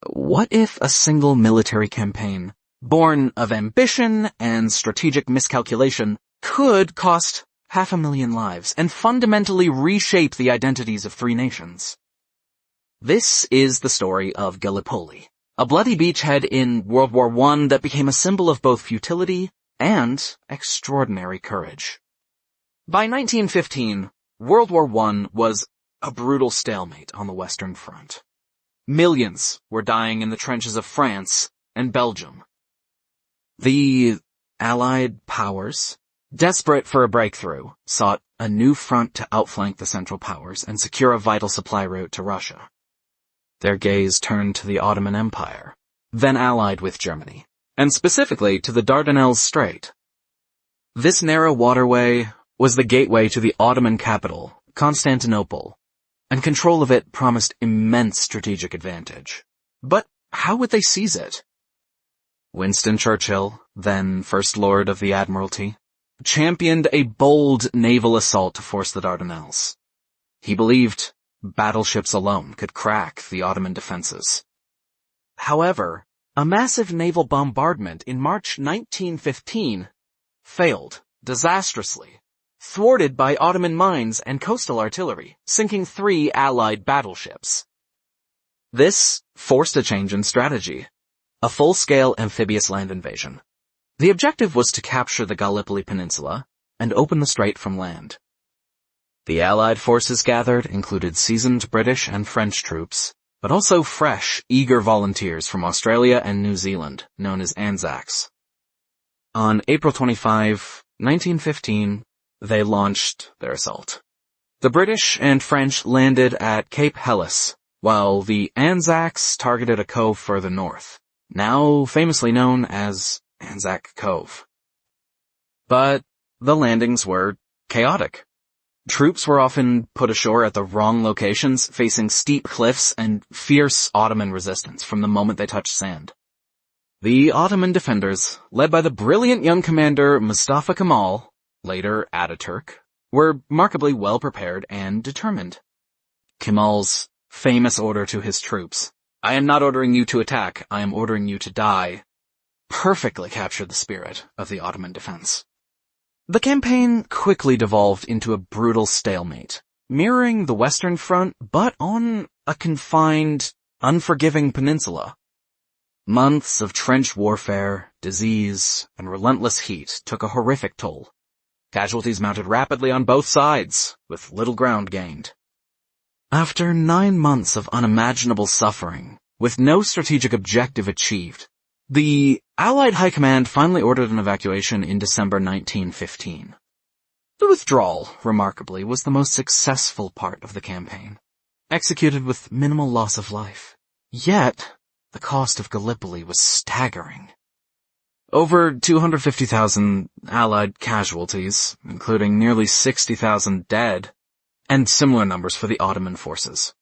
What if a single military campaign, born of ambition and strategic miscalculation, could cost 500,000 lives and fundamentally reshape the identities of three nations? This is the story of Gallipoli, a bloody beachhead in World War I that became a symbol of both futility and extraordinary courage. By 1915, World War I was a brutal stalemate on the Western Front. Millions were dying in the trenches of France and Belgium. The Allied powers, desperate for a breakthrough, sought a new front to outflank the Central Powers and secure a vital supply route to Russia. Their gaze turned to the Ottoman Empire, then allied with Germany, and specifically to the Dardanelles Strait. This narrow waterway was the gateway to the Ottoman capital, Constantinople, and control of it promised immense strategic advantage. But how would they seize it? Winston Churchill, then First Lord of the Admiralty, championed a bold naval assault to force the Dardanelles. He believed battleships alone could crack the Ottoman defenses. However, a massive naval bombardment in March 1915 failed disastrously, thwarted by Ottoman mines and coastal artillery, sinking 3 Allied battleships. This forced a change in strategy, a full-scale amphibious land invasion. The objective was to capture the Gallipoli Peninsula and open the strait from land. The Allied forces gathered included seasoned British and French troops, but also fresh, eager volunteers from Australia and New Zealand, known as Anzacs. On April 25, 1915, they launched their assault. The British and French landed at Cape Helles, while the Anzacs targeted a cove further north, now famously known as Anzac Cove. But the landings were chaotic. Troops were often put ashore at the wrong locations, facing steep cliffs and fierce Ottoman resistance from the moment they touched sand. The Ottoman defenders, led by the brilliant young commander Mustafa Kemal, later Ataturk, were remarkably well prepared and determined. Kemal's famous order to his troops, "I am not ordering you to attack, I am ordering you to die," perfectly captured the spirit of the Ottoman defense. The campaign quickly devolved into a brutal stalemate, mirroring the Western Front but on a confined, unforgiving peninsula. Months of trench warfare, disease, and relentless heat took a horrific toll. Casualties mounted rapidly on both sides, with little ground gained. After 9 months of unimaginable suffering, with no strategic objective achieved, the Allied High Command finally ordered an evacuation in December 1915. The withdrawal, remarkably, was the most successful part of the campaign, executed with minimal loss of life. Yet, the cost of Gallipoli was staggering. Over 250,000 Allied casualties, including nearly 60,000 dead, and similar numbers for the Ottoman forces.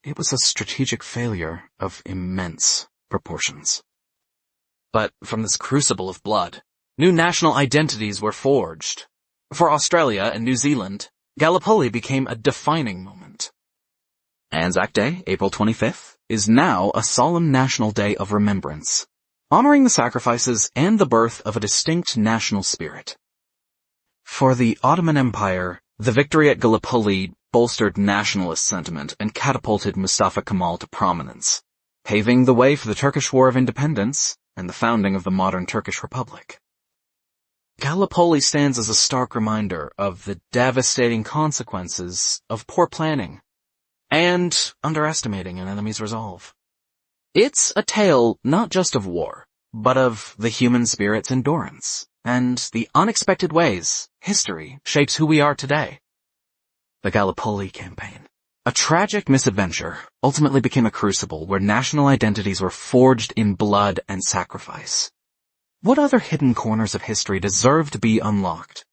It was a strategic failure of immense proportions. But from this crucible of blood, new national identities were forged. For Australia and New Zealand, Gallipoli became a defining moment. Anzac Day, April 25th, is now a solemn national day of remembrance, honoring the sacrifices and the birth of a distinct national spirit. For the Ottoman Empire, the victory at Gallipoli bolstered nationalist sentiment and catapulted Mustafa Kemal to prominence, paving the way for the Turkish War of Independence and the founding of the modern Turkish Republic. Gallipoli stands as a stark reminder of the devastating consequences of poor planning and underestimating an enemy's resolve. It's a tale not just of war, but of the human spirit's endurance and the unexpected ways history shapes who we are today. The Gallipoli campaign, a tragic misadventure, ultimately became a crucible where national identities were forged in blood and sacrifice. What other hidden corners of history deserve to be unlocked?